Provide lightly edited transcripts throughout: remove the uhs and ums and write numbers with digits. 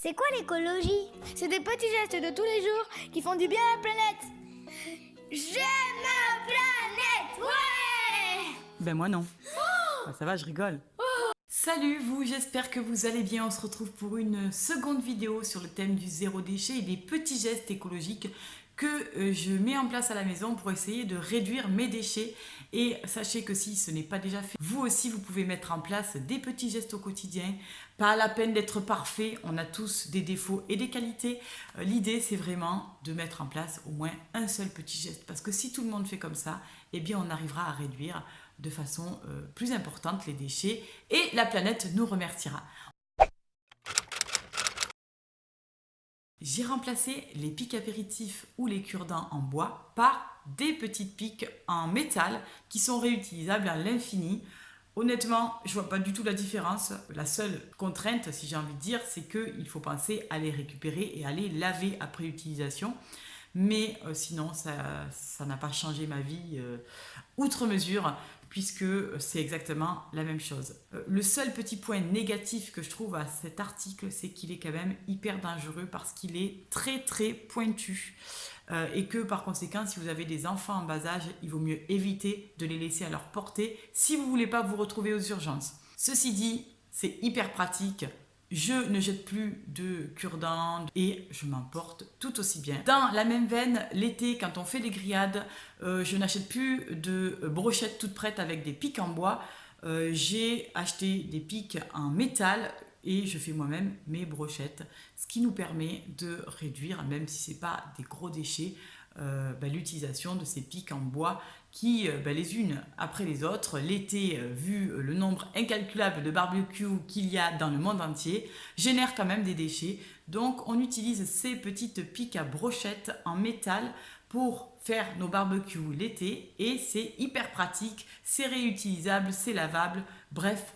C'est quoi l'écologie? C'est des petits gestes de tous les jours qui font du bien à la planète. J'aime ma planète, ouais! Ben moi non. Ben, ça va, je rigole. Salut vous, j'espère que vous allez bien. On se retrouve pour une seconde vidéo sur le thème du zéro déchet et des petits gestes écologiques que je mets en place à la maison pour essayer de réduire mes déchets. Et sachez que si ce n'est pas déjà fait, vous aussi vous pouvez mettre en place des petits gestes au quotidien. Pas la peine d'être parfait, on a tous des défauts et des qualités. L'idée c'est vraiment de mettre en place au moins un seul petit geste. Parce que si tout le monde fait comme ça, eh bien on arrivera à réduire de façon plus importante les déchets et la planète nous remerciera. J'ai remplacé les pics apéritifs ou les cure-dents en bois par des petites piques en métal qui sont réutilisables à l'infini. Honnêtement, je vois pas du tout la différence. La seule contrainte, si j'ai envie de dire, c'est qu'il faut penser à les récupérer et à les laver après utilisation. Mais sinon, ça n'a pas changé ma vie outre mesure, puisque c'est exactement la même chose. Le seul petit point négatif que je trouve à cet article, c'est qu'il est quand même hyper dangereux parce qu'il est très très pointu. Et que par conséquent, si vous avez des enfants en bas âge, il vaut mieux éviter de les laisser à leur portée si vous ne voulez pas vous retrouver aux urgences. Ceci dit, c'est hyper pratique. Je ne jette plus de cure-dents et je m'en porte tout aussi bien. Dans la même veine, l'été, quand on fait des grillades, je n'achète plus de brochettes toutes prêtes avec des pics en bois. J'ai acheté des pics en métal et je fais moi-même mes brochettes, ce qui nous permet de réduire, même si ce n'est pas des gros déchets, l'utilisation de ces pics en bois qui, les unes après les autres, l'été, vu le nombre incalculable de barbecues qu'il y a dans le monde entier, génèrent quand même des déchets. Donc on utilise ces petites piques à brochettes en métal pour faire nos barbecues l'été et c'est hyper pratique, c'est réutilisable, c'est lavable, bref,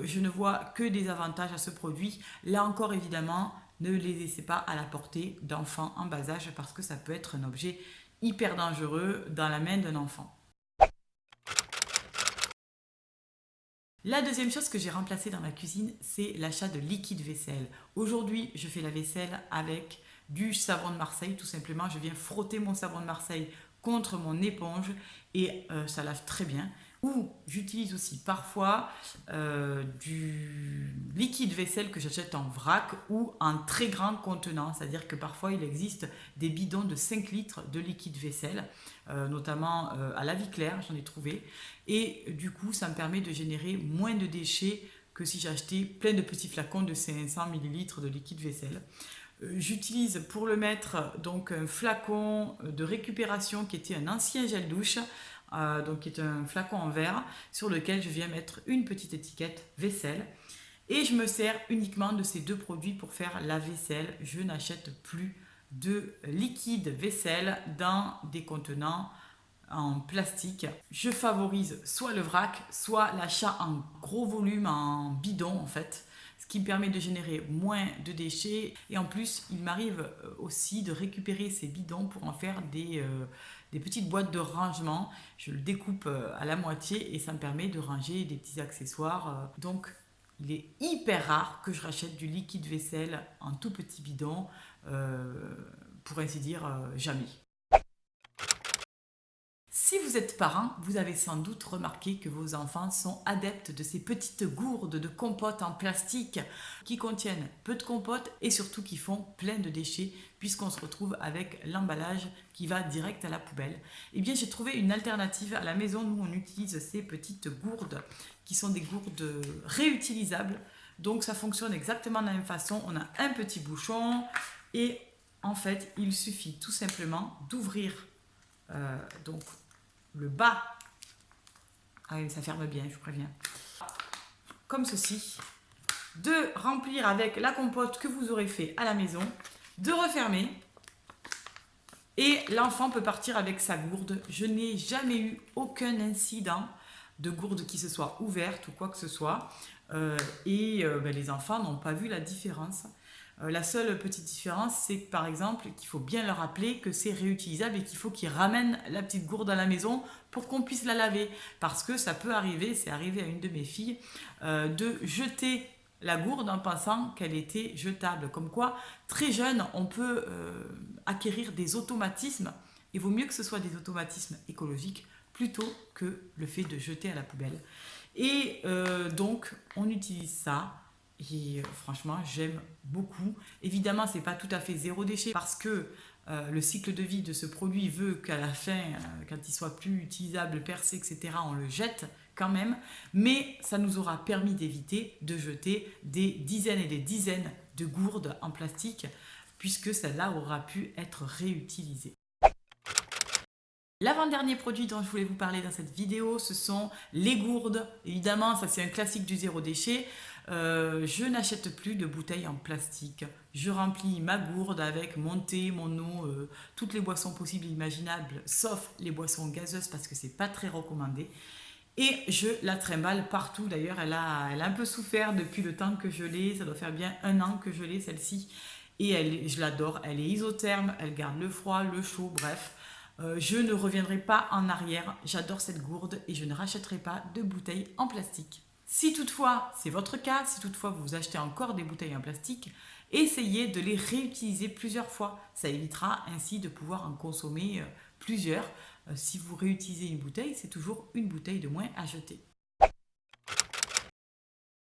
je ne vois que des avantages à ce produit. Là encore évidemment, ne les laissez pas à la portée d'enfants en bas âge parce que ça peut être un objet hyper dangereux dans la main d'un enfant. La deuxième chose que j'ai remplacée dans ma cuisine, c'est l'achat de liquide vaisselle. Aujourd'hui, je fais la vaisselle avec du savon de Marseille, tout simplement. Je viens frotter mon savon de Marseille contre mon éponge et ça lave très bien. Ou j'utilise aussi parfois du liquide vaisselle que j'achète en vrac ou en très grand contenant. C'est-à-dire que parfois il existe des bidons de 5 litres de liquide vaisselle, notamment à la Vie Claire, j'en ai trouvé. Et du coup, ça me permet de générer moins de déchets que si j'achetais plein de petits flacons de 500 ml de liquide vaisselle. J'utilise pour le mettre donc un flacon de récupération qui était un ancien gel douche, donc qui est un flacon en verre sur lequel je viens mettre une petite étiquette vaisselle et je me sers uniquement de ces deux produits pour faire la vaisselle. Je n'achète plus de liquide vaisselle dans des contenants en plastique. Je favorise soit le vrac, soit l'achat en gros volume, en bidon en fait, ce qui me permet de générer moins de déchets. Et en plus, il m'arrive aussi de récupérer ces bidons pour en faire des petites boîtes de rangement. Je le découpe à la moitié et ça me permet de ranger des petits accessoires. Donc, il est hyper rare que je rachète du liquide vaisselle en tout petit bidon, pour ainsi dire jamais. Si vous êtes parent, vous avez sans doute remarqué que vos enfants sont adeptes de ces petites gourdes de compote en plastique qui contiennent peu de compote et surtout qui font plein de déchets puisqu'on se retrouve avec l'emballage qui va direct à la poubelle. Eh bien, j'ai trouvé une alternative à la maison. Nous, on utilise ces petites gourdes qui sont des gourdes réutilisables. Donc, ça fonctionne exactement de la même façon. On a un petit bouchon et en fait, il suffit tout simplement d'ouvrir donc le bas, ah oui, ça ferme bien, je vous préviens, comme ceci, de remplir avec la compote que vous aurez fait à la maison, de refermer et l'enfant peut partir avec sa gourde. Je n'ai jamais eu aucun incident de gourde qui se soit ouverte ou quoi que ce soit les enfants n'ont pas vu la différence. La seule petite différence, c'est que par exemple, qu'il faut bien leur rappeler que c'est réutilisable et qu'il faut qu'ils ramènent la petite gourde à la maison pour qu'on puisse la laver. Parce que ça peut arriver, c'est arrivé à une de mes filles, de jeter la gourde en pensant qu'elle était jetable. Comme quoi, très jeune, on peut acquérir des automatismes. Il vaut mieux que ce soit des automatismes écologiques plutôt que le fait de jeter à la poubelle. Et donc, on utilise ça. Et franchement, j'aime beaucoup. Évidemment, ce n'est pas tout à fait zéro déchet parce que le cycle de vie de ce produit veut qu'à la fin, quand il soit plus utilisable, percé, etc., on le jette quand même. Mais ça nous aura permis d'éviter de jeter des dizaines et des dizaines de gourdes en plastique puisque celle-là aura pu être réutilisée. L'avant-dernier produit dont je voulais vous parler dans cette vidéo, ce sont les gourdes. Évidemment, ça c'est un classique du zéro déchet. Je n'achète plus de bouteilles en plastique. Je remplis ma gourde avec mon thé, mon eau, toutes les boissons possibles et imaginables, sauf les boissons gazeuses parce que c'est pas très recommandé. Et je la trimballe partout. D'ailleurs, elle a un peu souffert depuis le temps que je l'ai. Ça doit faire bien 1 an que je l'ai, celle-ci. Et je l'adore. Elle est isotherme, elle garde le froid, le chaud, bref. Je ne reviendrai pas en arrière. J'adore cette gourde et je ne rachèterai pas de bouteilles en plastique. Si toutefois c'est votre cas, si toutefois vous achetez encore des bouteilles en plastique, essayez de les réutiliser plusieurs fois. Ça évitera ainsi de pouvoir en consommer plusieurs. Si vous réutilisez une bouteille, c'est toujours une bouteille de moins à jeter.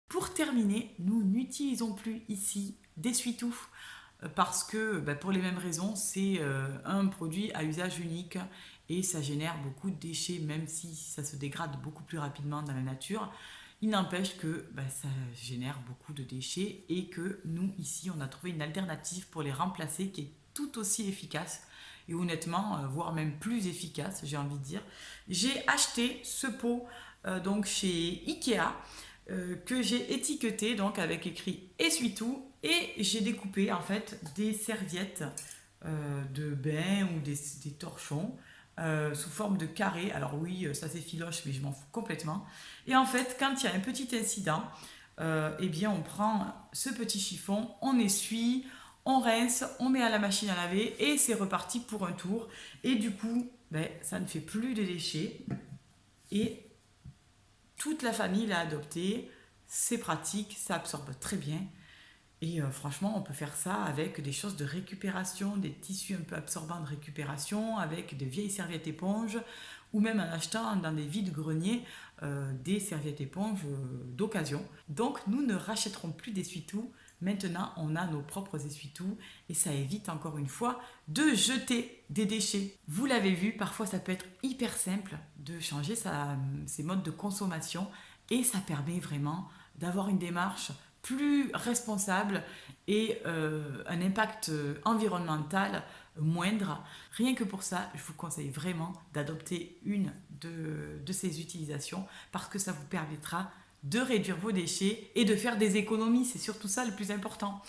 Pour terminer, nous n'utilisons plus ici d'essuie-tout parce que pour les mêmes raisons, c'est un produit à usage unique et ça génère beaucoup de déchets, même si ça se dégrade beaucoup plus rapidement dans la nature. Il n'empêche que ça génère beaucoup de déchets et que nous, ici, on a trouvé une alternative pour les remplacer qui est tout aussi efficace et honnêtement, voire même plus efficace, j'ai envie de dire. J'ai acheté ce pot donc chez Ikea que j'ai étiqueté donc avec écrit essuie-tout et j'ai découpé en fait des serviettes de bain ou des torchons sous forme de carré. Alors oui, ça s'effiloche, mais je m'en fous complètement. Et en fait, quand il y a un petit incident, eh bien on prend ce petit chiffon, on essuie, on rince, on met à la machine à laver et c'est reparti pour un tour. Et du coup, ça ne fait plus de déchets et toute la famille l'a adopté. C'est pratique, ça absorbe très bien. Et franchement, on peut faire ça avec des choses de récupération, des tissus un peu absorbants de récupération, avec des vieilles serviettes éponges, ou même en achetant dans des vides-greniers des serviettes éponges d'occasion. Donc, nous ne rachèterons plus d'essuie-tout. Maintenant, on a nos propres essuie-tout et ça évite encore une fois de jeter des déchets. Vous l'avez vu, parfois ça peut être hyper simple de changer ses modes de consommation et ça permet vraiment d'avoir une démarche plus responsable et un impact environnemental moindre. Rien que pour ça, je vous conseille vraiment d'adopter une de ces utilisations parce que ça vous permettra de réduire vos déchets et de faire des économies. C'est surtout ça le plus important.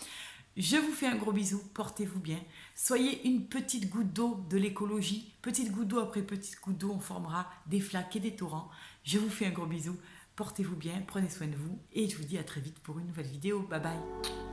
Je vous fais un gros bisou, portez-vous bien. Soyez une petite goutte d'eau de l'écologie. Petite goutte d'eau après petite goutte d'eau, on formera des flaques et des torrents. Je vous fais un gros bisou. Portez-vous bien, prenez soin de vous et je vous dis à très vite pour une nouvelle vidéo. Bye bye.